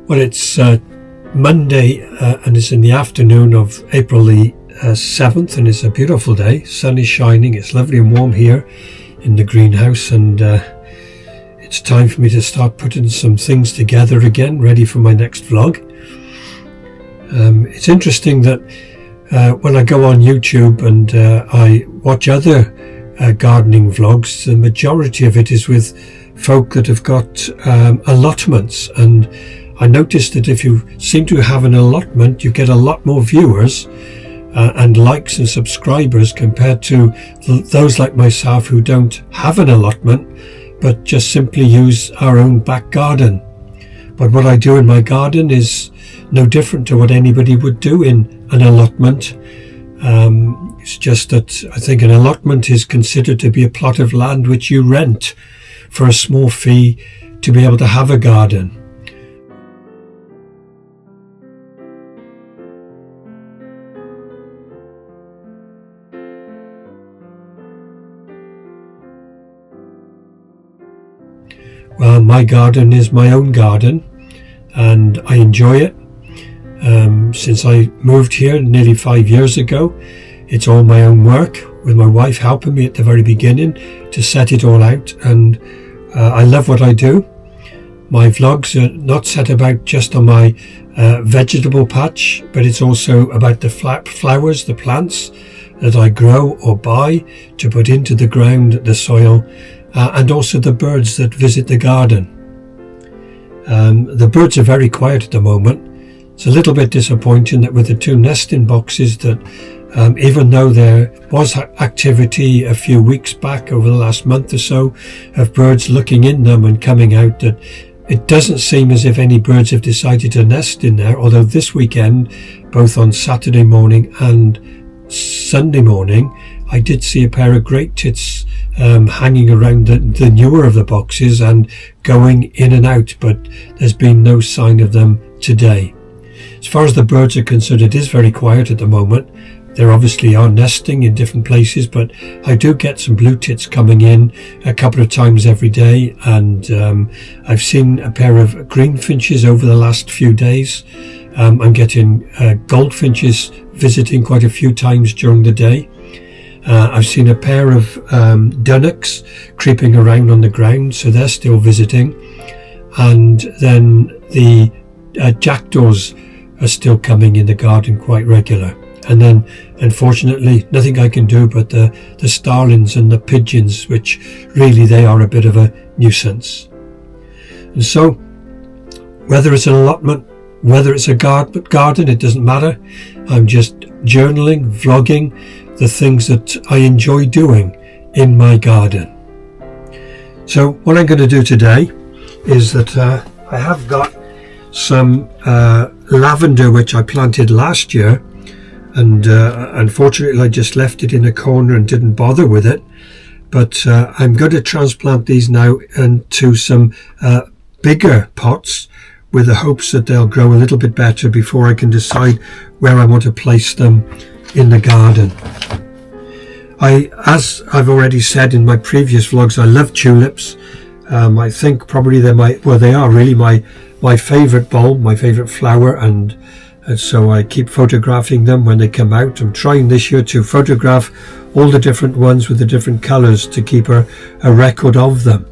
Well, it's Monday and it's in the afternoon of April the 7th, and it's a beautiful day. Sun is shining, it's lovely and warm here in the greenhouse, and it's time for me to start putting some things together again, ready for my next vlog. It's interesting that when I go on YouTube and I watch other gardening vlogs, the majority of it is with folk that have got allotments, and I noticed that if you seem to have an allotment, you get a lot more viewers and likes and subscribers compared to those like myself who don't have an allotment but just simply use our own back garden. But what I do in my garden is no different to what anybody would do in an allotment. It's just that I think an allotment is considered to be a plot of land which you rent for a small fee to be able to have a garden. Well, my garden is my own garden and I enjoy it. Since I moved here nearly 5 years ago, it's all my own work, with my wife helping me at the very beginning to set it all out, and I love what I do. My vlogs are not set about just on my vegetable patch, but it's also about the flowers, the plants that I grow or buy to put into the ground, the soil, and also the birds that visit the garden. The birds are very quiet at the moment. It's a little bit disappointing that with the 2 nesting boxes that even though there was activity a few weeks back over the last month or so of birds looking in them and coming out, that it doesn't seem as if any birds have decided to nest in there, although this weekend, both on Saturday morning and Sunday morning, I did see a pair of great tits hanging around the newer of the boxes and going in and out, but there's been no sign of them today. As far as the birds are concerned, it is very quiet at the moment. There obviously are nesting in different places, but I do get some blue tits coming in a couple of times every day, and I've seen a pair of greenfinches over the last few days. I'm getting goldfinches visiting quite a few times during the day. I've seen a pair of dunnocks creeping around on the ground, so they're still visiting, and then the jackdaws are still coming in the garden quite regular. And then, unfortunately, nothing I can do but the starlings and the pigeons, which really they are a bit of a nuisance. And so, whether it's an allotment, whether it's a garden, it doesn't matter. I'm just journaling, vlogging the things that I enjoy doing in my garden. So what I'm going to do today is that I have got some lavender which I planted last year, and unfortunately I just left it in a corner and didn't bother with it, but I'm going to transplant these now into some bigger pots with the hopes that they'll grow a little bit better before I can decide where I want to place them in the garden. As I've already said in my previous vlogs, I love tulips. I think probably they are really my favourite bulb, my favourite flower, and so I keep photographing them when they come out. I'm trying this year to photograph all the different ones with the different colours to keep a record of them.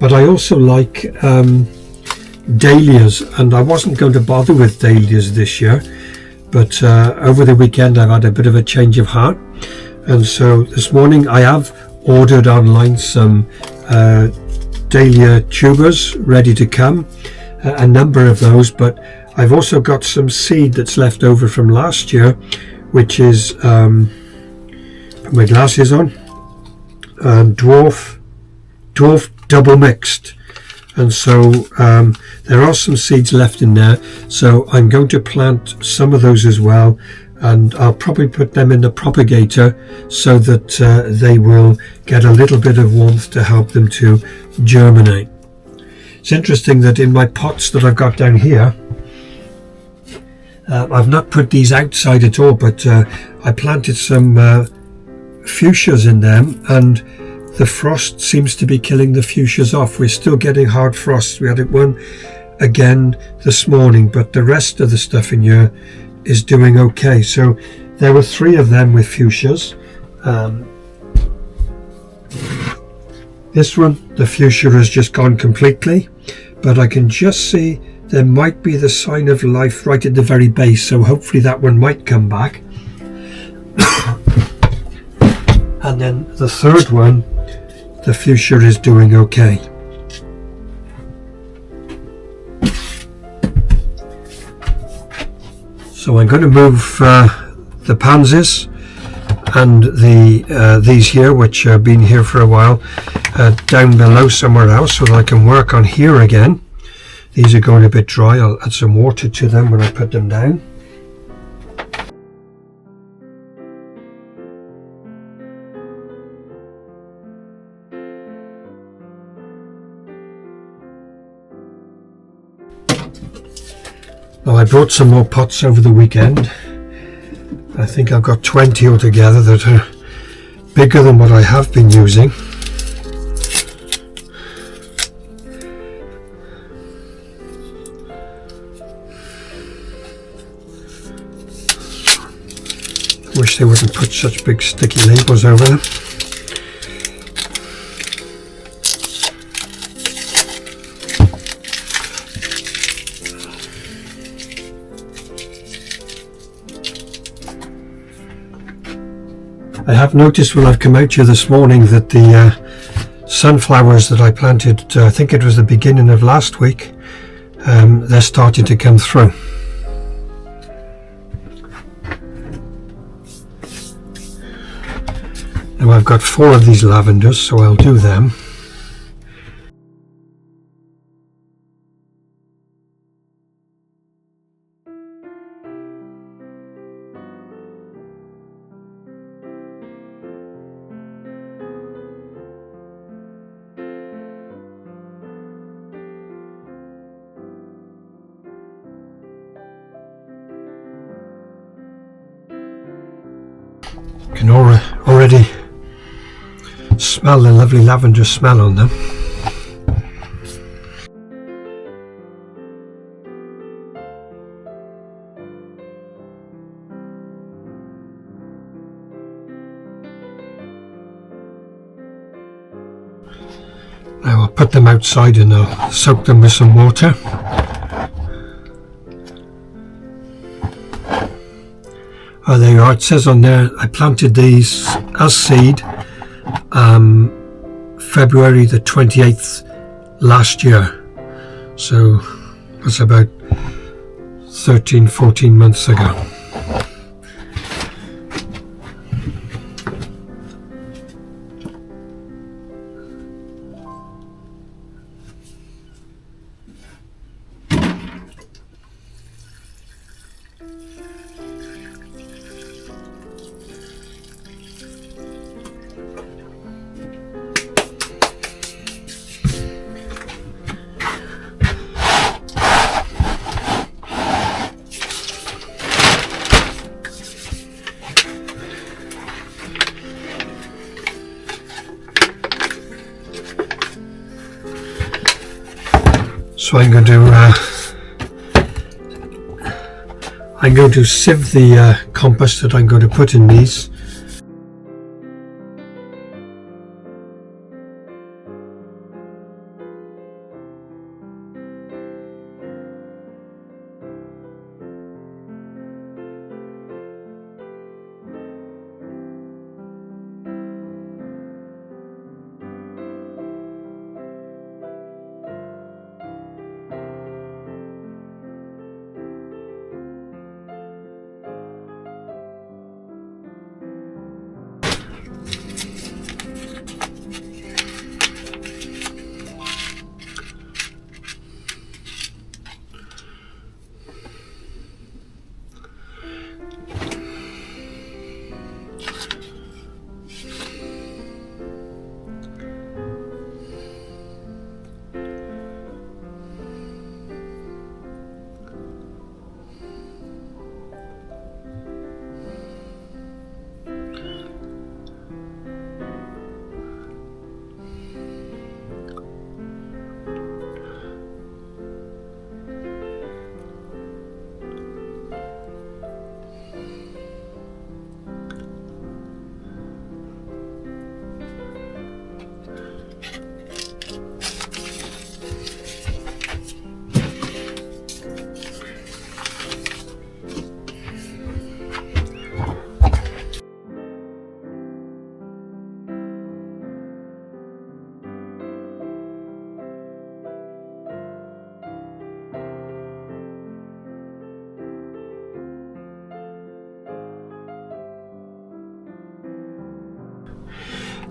But I also like dahlias, and I wasn't going to bother with dahlias this year, but over the weekend I've had a bit of a change of heart, and so this morning I have ordered online some dahlia tubers ready to come, a number of those, but I've also got some seed that's left over from last year, which is put my glasses on, dwarf double mixed, and so there are some seeds left in there, so I'm going to plant some of those as well, and I'll probably put them in the propagator so that they will get a little bit of warmth to help them to germinate. It's interesting that in my pots that I've got down here, I've not put these outside at all, but I planted some fuchsias in them, and the frost seems to be killing the fuchsias off. We're still getting hard frosts. We had one again this morning, but the rest of the stuff in here is doing okay. So there were 3 of them with fuchsias. This one, the fuchsia has just gone completely, but I can just see there might be the sign of life right at the very base, so hopefully that one might come back. And then the 3rd one, the fuchsia is doing okay. So I'm going to move the pansies and these here, which have been here for a while, down below somewhere else so that I can work on here again. These are going a bit dry. I'll add some water to them when I put them down. Well, I brought some more pots over the weekend. I think I've got 20 altogether that are bigger than what I have been using. I wish they wouldn't put such big sticky labels over them. I have noticed when I've come out here this morning that the sunflowers that I planted, I think it was the beginning of last week, they're starting to come through. Now I've got 4 of these lavenders, so I'll do them. Can already smell the lovely lavender smell on them. Now I'll put them outside and I'll soak them with some water. Oh, there you are. It says on there I planted these as seed February the 28th last year, so that's about 13-14 months ago. So I'm going to sieve the compost that I'm going to put in these.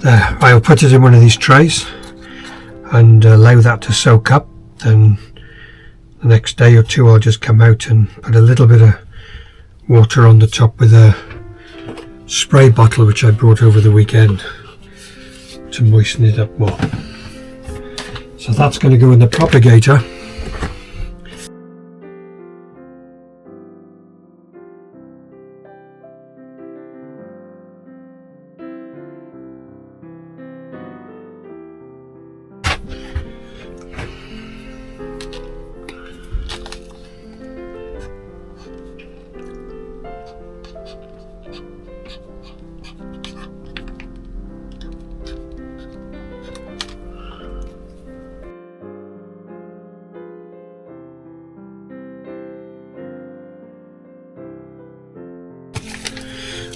There, I'll put it in one of these trays and allow that to soak up. Then the next day or two I'll just come out and put a little bit of water on the top with a spray bottle which I brought over the weekend to moisten it up more. So that's going to go in the propagator.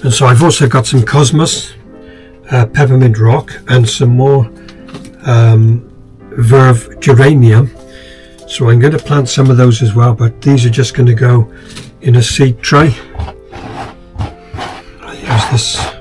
And so I've also got some Cosmos peppermint rock and some more Verve geranium, so I'm going to plant some of those as well, but these are just going to go in a seed tray. I'll use this.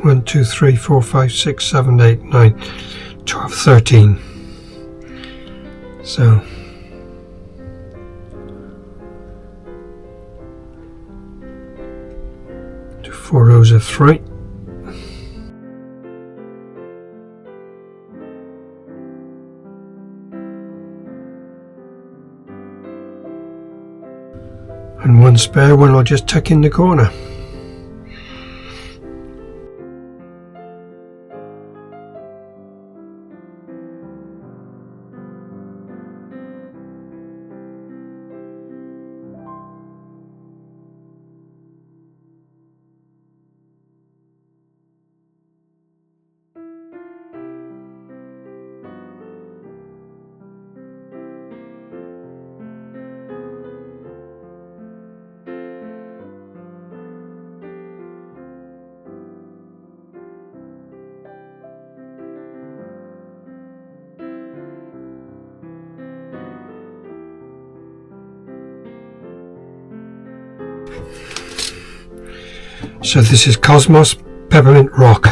One, 2, 3, 4, 5, 6, 7, 8, 9, 12, 13. So do 4 rows of 3. And one spare one I'll just tuck in the corner. So this is Cosmos Peppermint Rock.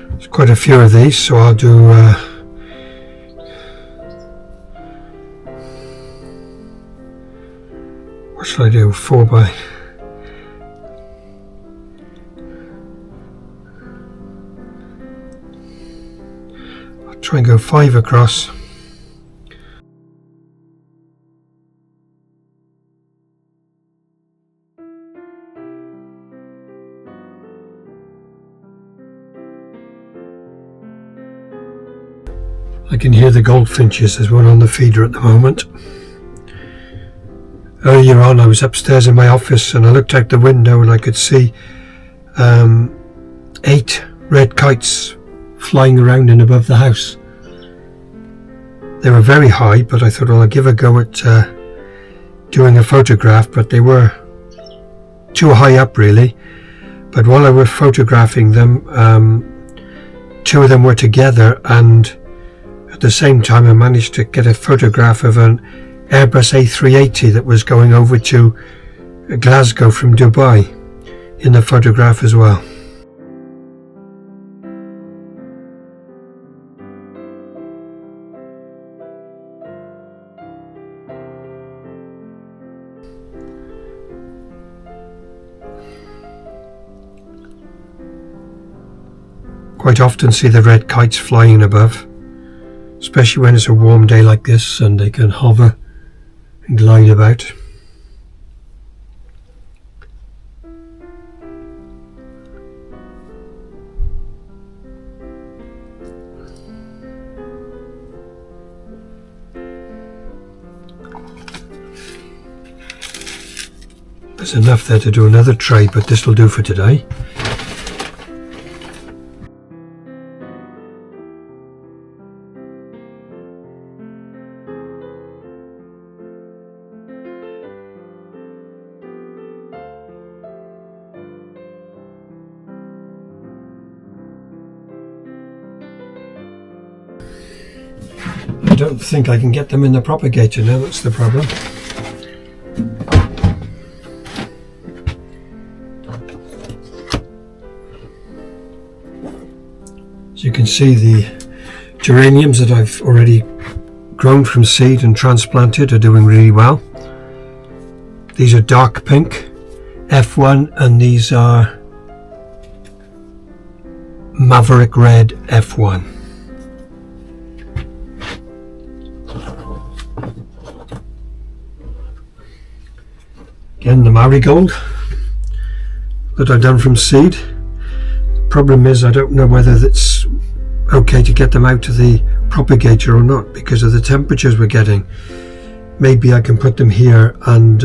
There's quite a few of these, so I'll do what should I do? 4 by... I'll try and go 5 across. I can hear the goldfinches. There's one on the feeder at the moment. Earlier on I was upstairs in my office and I looked out the window and I could see 8 red kites flying around and above the house. They were very high, but I thought, well, I'll give a go at doing a photograph, but they were too high up really. But while I was photographing them, 2 of them were together, and at the same time I managed to get a photograph of an Airbus A380 that was going over to Glasgow from Dubai in the photograph as well. quite often see the red kites flying above, especially when it's a warm day like this and they can hover and glide about. There's enough there to do another tray, but this will do for today. I don't think I can get them in the propagator now, that's the problem. As you can see, the geraniums that I've already grown from seed and transplanted are doing really well. These are dark pink F1 and these are Maverick Red F1. Again, the marigold that I've done from seed. The problem is I don't know whether it's okay to get them out of the propagator or not because of the temperatures we're getting. Maybe I can put them here and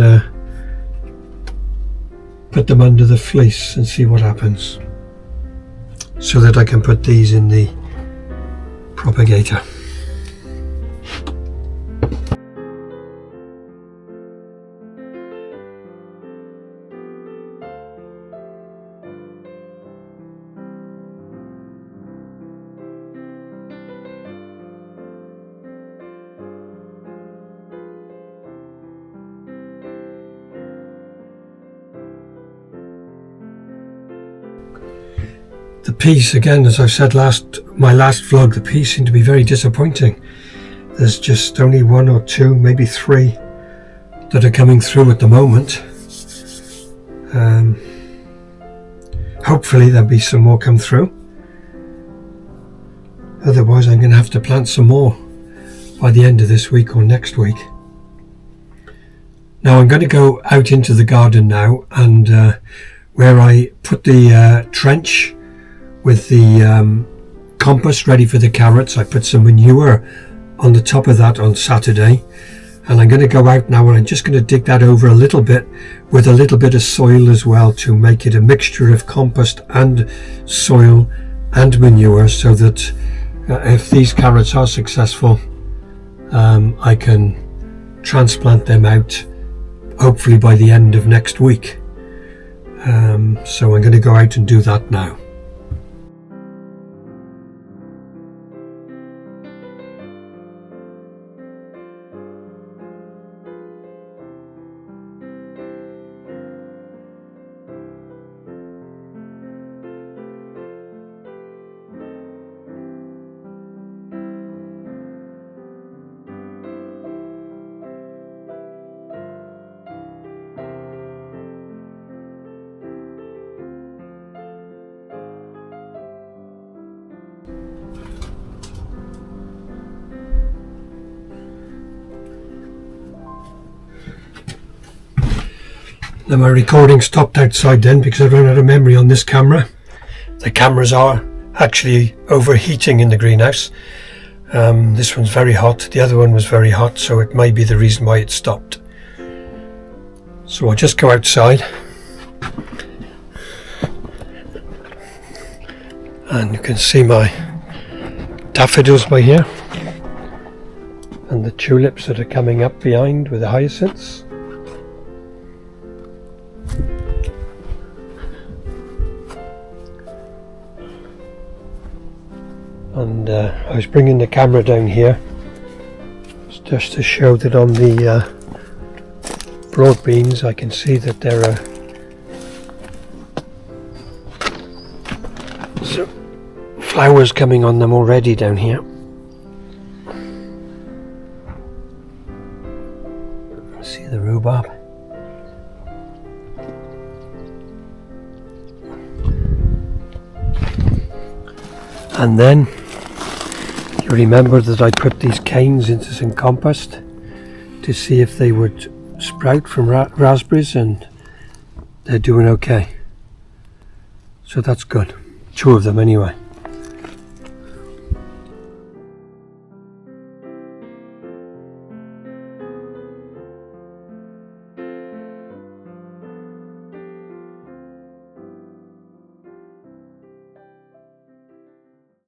put them under the fleece and see what happens, so that I can put these in the propagator. The peas, again, as I've said my last vlog, the peas seem to be very disappointing. There's just only one or two, maybe three that are coming through at the moment. Hopefully there'll be some more come through. Otherwise I'm going to have to plant some more by the end of this week or next week. Now I'm going to go out into the garden now, and where I put the trench with the compost ready for the carrots, I put some manure on the top of that on Saturday, and I'm going to go out now and I'm just going to dig that over a little bit with a little bit of soil as well to make it a mixture of compost and soil and manure, so that if these carrots are successful, I can transplant them out hopefully by the end of next week. So I'm going to go out and do that now. Now my recording stopped outside then because I ran out of memory on this camera. The cameras are actually overheating in the greenhouse. This one's very hot, the other one was very hot, so it may be the reason why it stopped. So I'll just go outside and you can see my daffodils by here and the tulips that are coming up behind with the hyacinths. And I was bringing the camera down here just to show that on the broad beans I can see that there are some flowers coming on them already down here. See the rhubarb. And then you remember that I put these canes into some compost to see if they would sprout from raspberries, and they're doing okay. So that's good. 2 of them anyway.